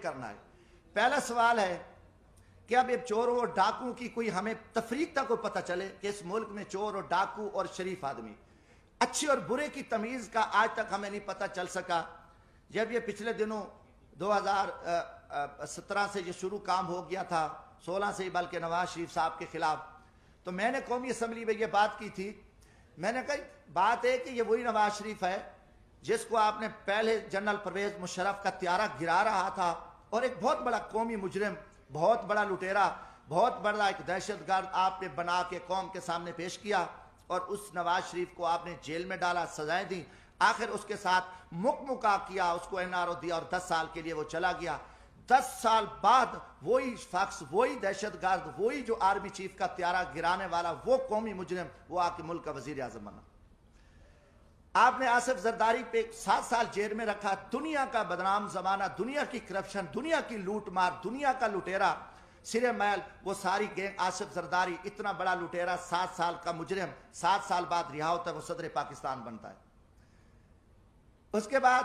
کرنا ہے۔ پہلا سوال ہے کہ اب ایک چوروں اور ڈاکوں کی کوئی ہمیں تفریق تک کو پتہ چلے کہ اس ملک میں چور اور ڈاکو اور شریف آدمی، اچھے اور برے کی تمیز کا آج تک ہمیں نہیں پتہ چل سکا۔ جب یہ پچھلے دنوں 2017 سے یہ شروع کام ہو گیا تھا، 16 سے ہی بلکہ نواز شریف صاحب کے خلاف، تو میں نے قومی اسمبلی میں یہ بات کی تھی۔ میں نے کہا بات ہے کہ یہ وہی نواز شریف ہے جس کو آپ نے پہلے جنرل پرویز مشرف کا طیارہ گرا رہا تھا اور ایک بہت بڑا قومی مجرم، بہت بڑا لٹیرا، بہت بڑا ایک دہشت گرد آپ نے بنا کے قوم کے سامنے پیش کیا، اور اس نواز شریف کو آپ نے جیل میں ڈالا، سزائیں دیں، آخر اس کے ساتھ مکمکا کیا، اس کو NRO دیا اور 10 سال کے لیے وہ چلا گیا۔ 10 سال بعد وہی شخص، وہی دہشت گرد، وہی جو آرمی چیف کا طیارہ گرانے والا، وہ قومی مجرم، وہ آ کے ملک کا وزیر اعظم بنا۔ آپ نے آصف زرداری پہ 7 سال جیل میں رکھا، دنیا کا بدنام زمانہ، دنیا کی کرپشن، دنیا کی لوٹ مار، دنیا کا لٹیرا سرے میل، وہ ساری گینگ، آصف زرداری اتنا بڑا لٹیرا، 7 سال کا مجرم 7 سال بعد رہا ہوتا ہے، وہ صدر پاکستان بنتا ہے۔ اس کے بعد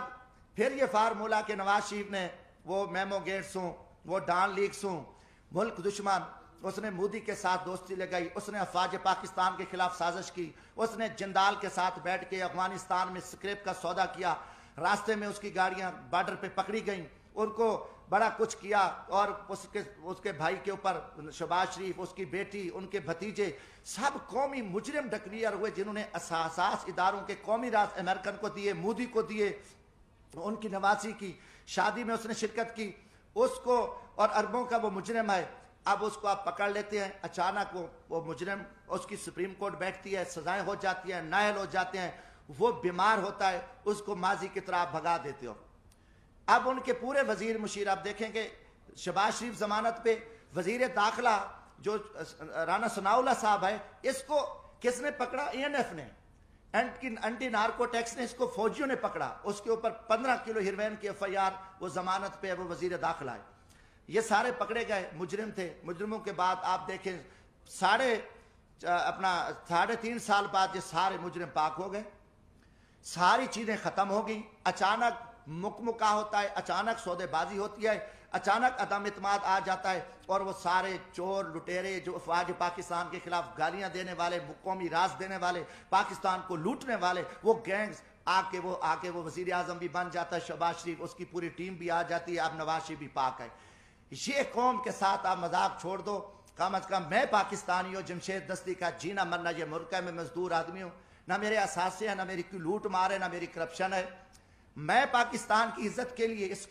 پھر یہ فارمولا کہ نواز شریف نے وہ میمو گیٹس ہوں، وہ ڈان لیکس ہوں، ملک دشمن، اس نے مودی کے ساتھ دوستی لگائی، اس نے افواج پاکستان کے خلاف سازش کی، اس نے جندال کے ساتھ بیٹھ کے افغانستان میں سکریپ کا سودا کیا، راستے میں اس کی گاڑیاں بارڈر پہ پکڑی گئیں، ان کو بڑا کچھ کیا، اور اس کے بھائی کے اوپر شہباز شریف، اس کی بیٹی، ان کے بھتیجے، سب قومی مجرم ڈکلیئر ہوئے، جنہوں نے اساس اداروں کے قومی راز امریکن کو دیے، مودی کو دیے، ان کی نواسی کی شادی میں اس نے شرکت کی، اس کو، اور اربوں کا وہ مجرم ہے۔ اب اس کو آپ پکڑ لیتے ہیں، اچانک وہ مجرم، اس کی سپریم کورٹ بیٹھتی ہے، سزائیں ہو جاتی ہیں، نائل ہو جاتے ہیں، وہ بیمار ہوتا ہے، اس کو ماضی کی طرح بھگا دیتے ہو۔ اب ان کے پورے وزیر مشیر آپ دیکھیں گے، شہباز شریف ضمانت پہ، وزیر داخلہ جو رانا ثناء اللہ صاحب ہے، اس کو کس نے پکڑا؟ ANF نے، اینٹی نارکو ٹیکس نے، اس کو فوجیوں نے پکڑا، اس کے اوپر 15 کلو ہیروین کی FIR، وہ ضمانت پہ، وہ وزیر داخلہ ہے۔ یہ سارے پکڑے گئے، مجرم تھے۔ مجرموں کے بعد آپ دیکھیں 3.5 سال بعد یہ سارے مجرم پاک ہو گئے، ساری چیزیں ختم ہو گئیں، اچانک مکمکا ہوتا ہے، اچانک سودے بازی ہوتی ہے، اچانک عدم اعتماد آ جاتا ہے، اور وہ سارے چور لٹیرے جو افواج پاکستان کے خلاف گالیاں دینے والے، قومی راز دینے والے، پاکستان کو لوٹنے والے، وہ گینگز آ کے وہ وزیر اعظم بھی بن جاتا ہے، شہباز شریف، اس کی پوری ٹیم بھی آ جاتی ہے، اب نواز شریف بھی پاک ہے۔ یہ قوم کے ساتھ آپ مذاق چھوڑ دو، کم از کم میں پاکستانی ہوں، جمشید دستی کا جینا مرنا یہ ملک ہے، میں مزدور آدمی ہوں، نہ میرے اثاثے ہیں، نہ میری کوئی لوٹ مار ہے، نہ میری کرپشن ہے۔ میں پاکستان کی عزت کے لیے، اس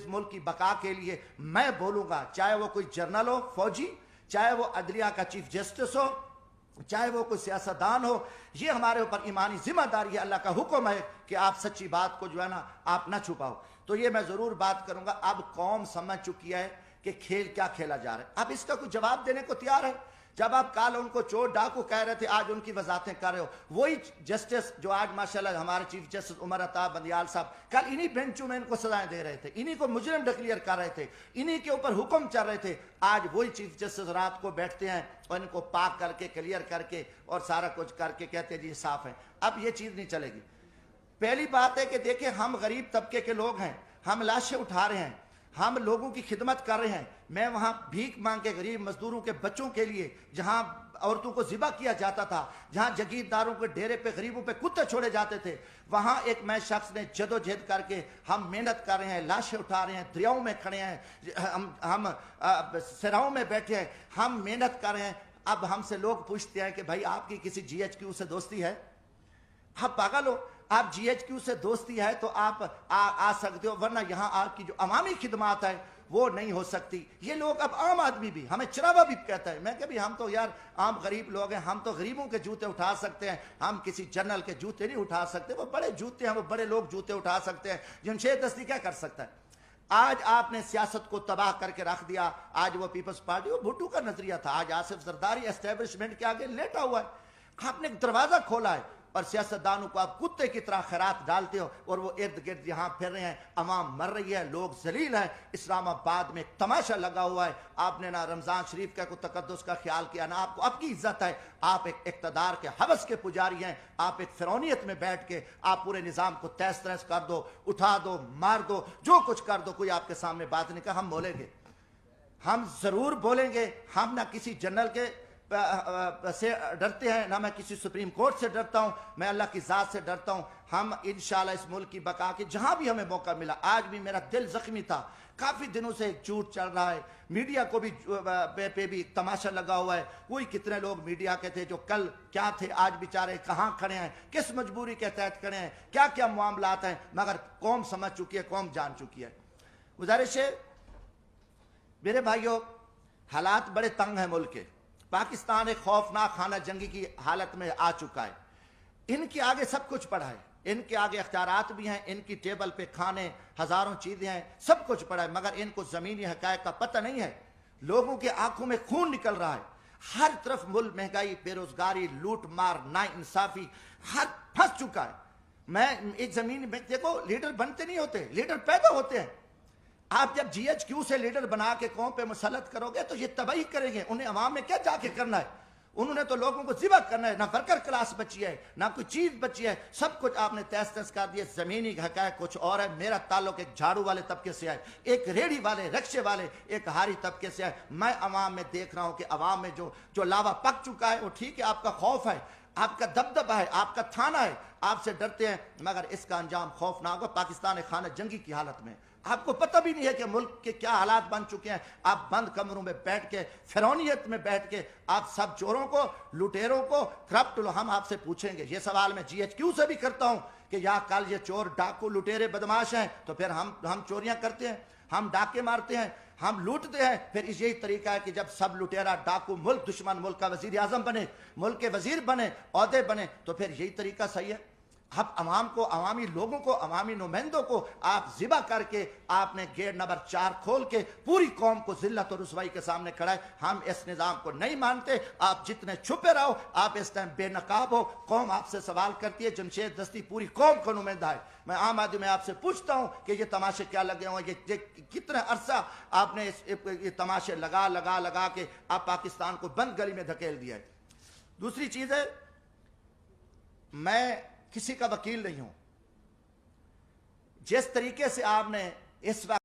ملک کی بقا کے لیے میں بولوں گا، چاہے وہ کوئی جرنل ہو، فوجی، چاہے وہ عدلیہ کا چیف جسٹس ہو، چاہے وہ کوئی سیاستدان ہو، یہ ہمارے اوپر ایمانی ذمہ داری ہے، اللہ کا حکم ہے کہ آپ سچی بات کو جو ہے نا آپ نہ چھپاؤ۔ تو یہ میں ضرور بات کروں گا۔ اب قوم سمجھ چکی ہے کہ کھیل کیا کھیلا جا رہا ہے، اب اس کا کوئی جواب دینے کو تیار ہے۔ جب آپ کل ان کو چور ڈاکو کہہ رہے تھے، آج ان کی وضاحتیں کر رہے ہو، وہی جسٹس جو آج ماشاءاللہ ہمارے چیف جسٹس عمر عطا بندیال صاحب کل انہی بینچوں میں ان کو سزائیں دے رہے تھے، انہی کو مجرم ڈکلیئر کر رہے تھے، انہی کے اوپر حکم چل رہے تھے، آج وہی چیف جسٹس رات کو بیٹھتے ہیں اور ان کو پاک کر کے، کلیئر کر کے اور سارا کچھ کر کے کہتے ہیں جی صاف ہے۔ اب یہ چیز نہیں چلے گی۔ پہلی بات ہے کہ دیکھیں ہم غریب طبقے کے لوگ ہیں، ہم لاشیں اٹھا رہے ہیں، ہم لوگوں کی خدمت کر رہے ہیں۔ میں وہاں بھیک مانگ کے غریب مزدوروں کے بچوں کے لیے، جہاں عورتوں کو ذبح کیا جاتا تھا، جہاں جگیرداروں کے ڈیرے پہ غریبوں پہ کتے چھوڑے جاتے تھے، وہاں ایک میں شخص نے جدوجہد کر کے ہم محنت کر رہے ہیں، لاشیں اٹھا رہے ہیں، دریاؤں میں کھڑے ہیں، ہم سراؤں میں بیٹھے ہیں، ہم محنت کر رہے ہیں۔ اب ہم سے لوگ پوچھتے ہیں کہ بھائی آپ کی کسی GHQ سے دوستی ہے؟ آپ پاگل ہو؟ آپ GHQ سے دوستی ہے تو آپ آ سکتے ہو، ورنہ یہاں آپ کی جو عوامی خدمات ہے وہ نہیں ہو سکتی۔ یہ لوگ اب عام آدمی بھی، ہمیں چراوا بھی کہتا ہے، میں کہ بھی ہم تو یار عام غریب لوگ ہیں، ہم تو غریبوں کے جوتے اٹھا سکتے ہیں، ہم کسی جنرل کے جوتے نہیں اٹھا سکتے، وہ بڑے جوتے ہیں، وہ بڑے لوگ جوتے اٹھا سکتے ہیں، جمشید دستی کیا کر سکتا ہے؟ آج آپ نے سیاست کو تباہ کر کے رکھ دیا۔ آج وہ پیپلز پارٹی، وہ بھٹو کا نظریہ تھا، آج آصف زرداری اسٹیبلشمنٹ کے آگے لیٹا ہوا ہے۔ آپ نے ایک دروازہ کھولا ہے، اور سیاستدانوں کو آپ کتے کی طرح خیرات ڈالتے ہو اور وہ ارد گرد یہاں پھر رہے ہیں، عوام مر رہی ہے، لوگ ذلیل ہیں۔ اسلام آباد میں ایک تماشا لگا ہوا ہے، آپ نے نہ رمضان شریف کا کوئی تقدس کا خیال کیا، نہ آپ کو آپ کی عزت ہے۔ آپ ایک اقتدار کے حوث کے پجاری ہیں، آپ ایک فرعونیت میں بیٹھ کے آپ پورے نظام کو تہس تہس کر دو، اٹھا دو، مار دو، جو کچھ کر دو، کوئی آپ کے سامنے بات نہیں کہا۔ ہم بولیں گے، ہم ضرور بولیں گے، ہم نہ کسی جنرل کے سے ڈرتے ہیں، نہ میں کسی سپریم کورٹ سے ڈرتا ہوں، میں اللہ کی ذات سے ڈرتا ہوں۔ ہم انشاءاللہ اس ملک کی بقا کے جہاں بھی ہمیں موقع ملا، آج بھی میرا دل زخمی تھا، کافی دنوں سے ایک جھوٹ چل رہا ہے، میڈیا کو بھی پہ بھی تماشا لگا ہوا ہے۔ کوئی کتنے لوگ میڈیا کے تھے جو کل کیا تھے، آج بیچارے کہاں کھڑے ہیں، کس مجبوری کے تحت کھڑے ہیں، کیا کیا معاملات ہیں، مگر قوم سمجھ چکی ہے، قوم جان چکی ہے۔ گزارش ہے میرے بھائیوں، حالات بڑے تنگ ہیں ملک کے، پاکستان ایک خوفناک خانہ جنگی کی حالت میں آ چکا ہے۔ ان کے آگے سب کچھ پڑا ہے، ان کے آگے اختیارات بھی ہیں، ان کی ٹیبل پہ کھانے ہزاروں چیزیں ہیں، سب کچھ پڑا ہے، مگر ان کو زمینی حقائق کا پتہ نہیں ہے۔ لوگوں کے آنکھوں میں خون نکل رہا ہے، ہر طرف ملک مہنگائی، بے روزگاری، لوٹ مار، ناانصافی، ہر پھنس چکا ہے۔ میں ایک زمین میں دیکھو، لیڈر بنتے نہیں ہوتے، لیڈر پیدا ہوتے ہیں۔ آپ جب جی ایچ کیو سے لیڈر بنا کے قوم پہ مسلط کرو گے تو یہ تباہی کریں گے، انہیں عوام میں کیا جا کے کرنا ہے، انہوں نے تو لوگوں کو ذبح کرنا ہے، نہ ورکر کلاس بچی ہے، نہ کوئی چیز بچی ہے، سب کچھ آپ نے تہس تہس کر دیا۔ زمینی حقائق کچھ اور ہے۔ میرا تعلق ایک جھاڑو والے طبقے سے ہے، ایک ریڑھی والے، رکشے والے، ایک ہاری طبقے سے ہے۔ میں عوام میں دیکھ رہا ہوں کہ عوام میں جو لاوا پک چکا ہے، وہ ٹھیک ہے، آپ کا خوف ہے، آپ کا دبدبہ ہے، آپ کا تھانہ ہے، آپ سے ڈرتے ہیں، مگر اس کا انجام خوفناک ہوگا۔ پاکستان ایک خانہ جنگی کی حالت میں، آپ کو پتہ بھی نہیں ہے کہ ملک کے کیا حالات بن چکے ہیں۔ آپ بند کمروں میں بیٹھ کے، فرعونیت میں بیٹھ کے، آپ سب چوروں کو، لٹیروں کو، کرپٹ لو، ہم آپ سے پوچھیں گے، یہ سوال میں جی ایچ کیو سے بھی کرتا ہوں کہ یا کل یہ چور، ڈاکو، لٹیرے، بدماش ہیں تو پھر ہم چوریاں کرتے ہیں، ہم ڈاکے مارتے ہیں، ہم لوٹتے ہیں، پھر یہی طریقہ ہے کہ جب سب لٹیرا، ڈاکو، ملک دشمن، ملک کا وزیر اعظم بنے، ملک کے وزیر بنے، عہدے بنے، تو پھر یہی طریقہ صحیح ہے۔ اب عوام کو، عوامی لوگوں کو، عوامی نمائندوں کو آپ ذبح کر کے آپ نے گیٹ نمبر 4 کھول کے پوری قوم کو ذلت اور رسوائی کے سامنے کھڑا ہے۔ ہم اس نظام کو نہیں مانتے، آپ جتنے چھپے رہو، آپ اس ٹائم بے نقاب ہو، قوم آپ سے سوال کرتی ہے۔ جمشید دستی پوری قوم کا نمائندہ ہے، میں عام آدمی میں آپ سے پوچھتا ہوں کہ یہ تماشے کیا لگے ہوئے، یہ کتنے عرصہ آپ نے یہ تماشے لگا کے آپ پاکستان کو بند گلی میں دھکیل دیا ہے۔ دوسری چیز ہے، میں کسی کا وکیل نہیں ہوں، جس طریقے سے آپ نے اس وقت